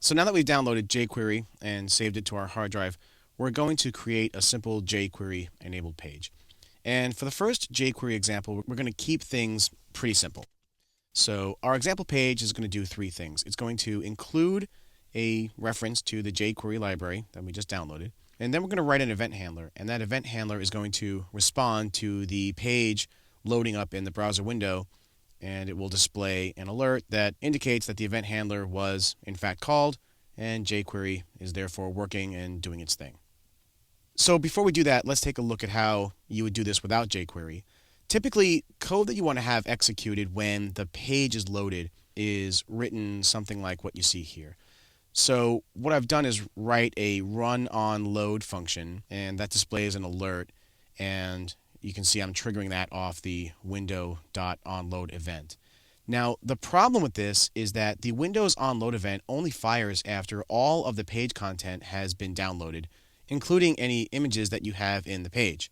So now that we've downloaded jQuery and saved it to our hard drive, we're going to create a simple jQuery enabled page. And for the first jQuery example, we're going to keep things pretty simple. So our example page is going to do three things. It's going to include a reference to the jQuery library that we just downloaded. And then we're going to write an event handler. And that event handler is going to respond to the page loading up in the browser window. And it will display an alert that indicates that the event handler was in fact called and jQuery is therefore working and doing its thing. So before we do that, let's take a look at how you would do this without jQuery. Typically, code that you want to have executed when the page is loaded is written something like what you see here. So what I've done is write a run on load function, and that displays an alert, and you can see I'm triggering that off the window.onload event. Now, the problem with this is that the Windows onload event only fires after all of the page content has been downloaded, including any images that you have in the page.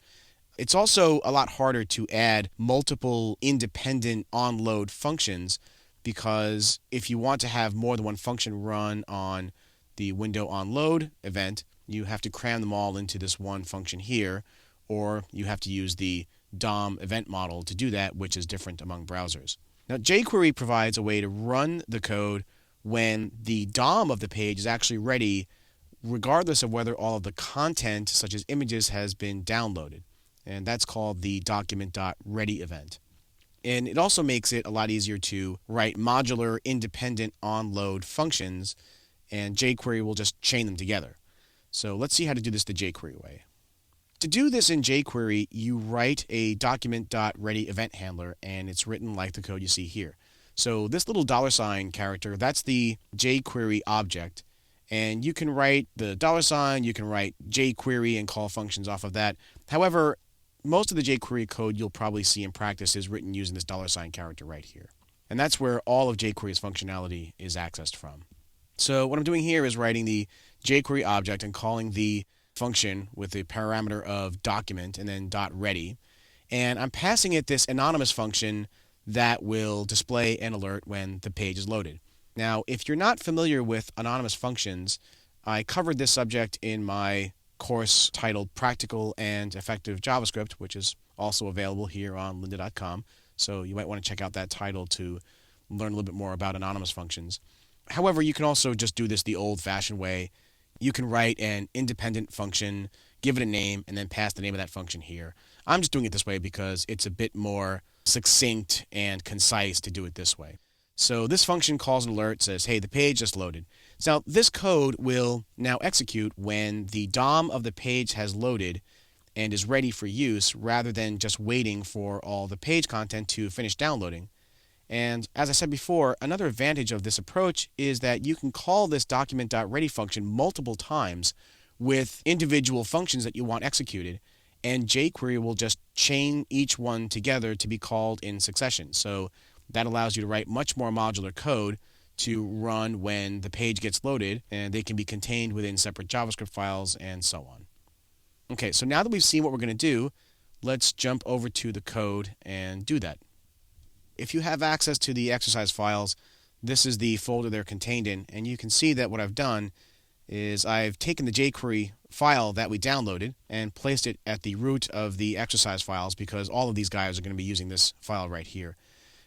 It's also a lot harder to add multiple independent onload functions because if you want to have more than one function run on the window onload event, you have to cram them all into this one function here, or you have to use the DOM event model to do that, which is different among browsers. Now, jQuery provides a way to run the code when the DOM of the page is actually ready, regardless of whether all of the content, such as images, has been downloaded. And that's called the document.ready event. And it also makes it a lot easier to write modular independent onload functions, and jQuery will just chain them together. So let's see how to do this the jQuery way. To do this in jQuery, you write a document.ready event handler, and it's written like the code you see here. So this little $ character, that's the jQuery object. And you can write the $, you can write jQuery and call functions off of that. However, most of the jQuery code you'll probably see in practice is written using this $ character right here. And that's where all of jQuery's functionality is accessed from. So what I'm doing here is writing the jQuery object and calling the function with the parameter of document and then .ready. And I'm passing it this anonymous function that will display an alert when the page is loaded. Now, if you're not familiar with anonymous functions, I covered this subject in my course titled Practical and Effective JavaScript, which is also available here on lynda.com. So you might want to check out that title to learn a little bit more about anonymous functions. However, you can also just do this the old-fashioned way. You can write an independent function, give it a name, and then pass the name of that function here. I'm just doing it this way because it's a bit more succinct and concise to do it this way. So this function calls an alert, says, hey, the page just loaded. Now, this code will now execute when the DOM of the page has loaded and is ready for use rather than just waiting for all the page content to finish downloading. And as I said before, another advantage of this approach is that you can call this document.ready function multiple times with individual functions that you want executed, and jQuery will just chain each one together to be called in succession. So that allows you to write much more modular code to run when the page gets loaded, and they can be contained within separate JavaScript files and so on. Okay, so now that we've seen what we're going to do, let's jump over to the code and do that. If you have access to the exercise files, this is the folder they're contained in, and you can see that what I've done is I've taken the jQuery file that we downloaded and placed it at the root of the exercise files because all of these guys are going to be using this file right here.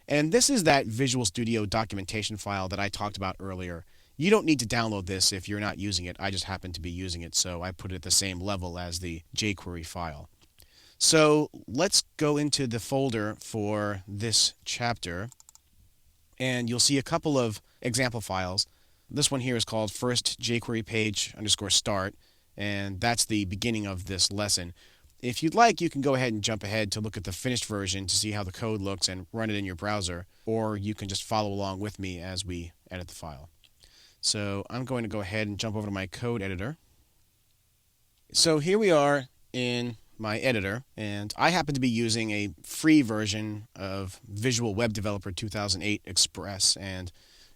And this is that Visual Studio documentation file that I talked about earlier. You don't need to download this if you're not using it. I just happen to be using it, so I put it at the same level as the jQuery file. So let's go into the folder for this chapter, and you'll see a couple of example files. This one here is called first jQuery page _ start, and that's the beginning of this lesson. If you'd like, you can go ahead and jump ahead to look at the finished version to see how the code looks and run it in your browser, or you can just follow along with me as we edit the file. So I'm going to go ahead and jump over to my code editor. So here we are in my editor, and I happen to be using a free version of Visual Web Developer 2008 Express, and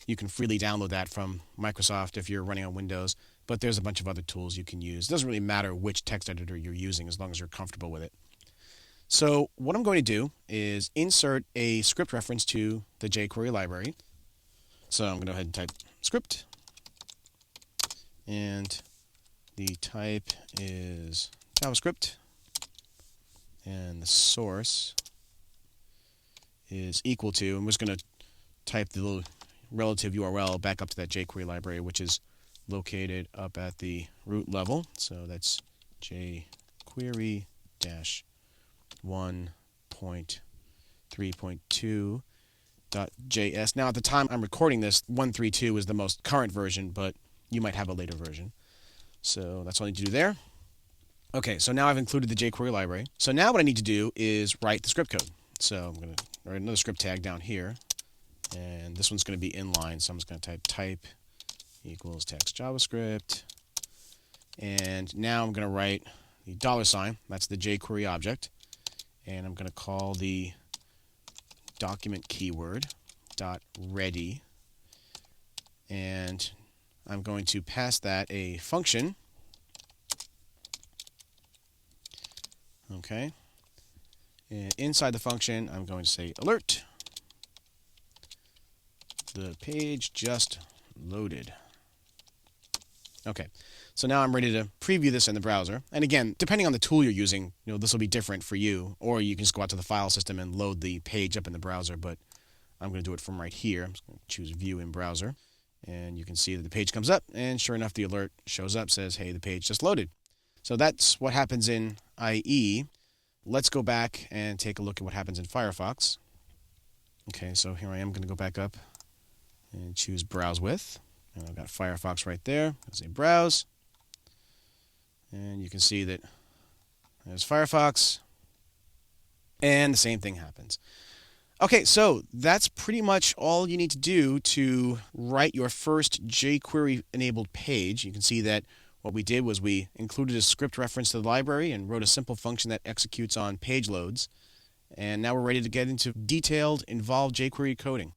you can freely download that from Microsoft if you're running on Windows, but there's a bunch of other tools you can use. It doesn't really matter which text editor you're using as long as you're comfortable with it. So what I'm going to do is insert a script reference to the jQuery library. So I'm going to go ahead and type script. and the type is JavaScript, and the source is equal to, I'm just going to type the little relative URL back up to that jQuery library, which is located up at the root level. So that's jQuery-1.3.2.js. Now, at the time I'm recording this, 1.3.2 is the most current version, but you might have a later version. So that's all I need to do there. Okay, so now I've included the jQuery library. So now what I need to do is write the script code. So I'm going to write another script tag down here. And this one's going to be inline, so I'm just going to type equals text JavaScript. And now I'm going to write the $, that's the jQuery object. And I'm going to call the document keyword .ready. And I'm going to pass that a function. Okay. And inside the function, I'm going to say alert. The page just loaded. Okay, so now I'm ready to preview this in the browser. And again, depending on the tool you're using, this will be different for you. Or you can just go out to the file system and load the page up in the browser. But I'm going to do it from right here. I'm just going to choose View in Browser. And you can see that the page comes up. And sure enough, the alert shows up, says, hey, the page just loaded. So that's what happens in IE. Let's go back and take a look at what happens in Firefox. Okay, so here I am going to go back up and choose Browse With. And I've got Firefox right there. I'll say Browse. And you can see that there's Firefox. And the same thing happens. Okay, so that's pretty much all you need to do to write your first jQuery-enabled page. You can see that what we did was we included a script reference to the library and wrote a simple function that executes on page loads. And now we're ready to get into detailed, involved jQuery coding.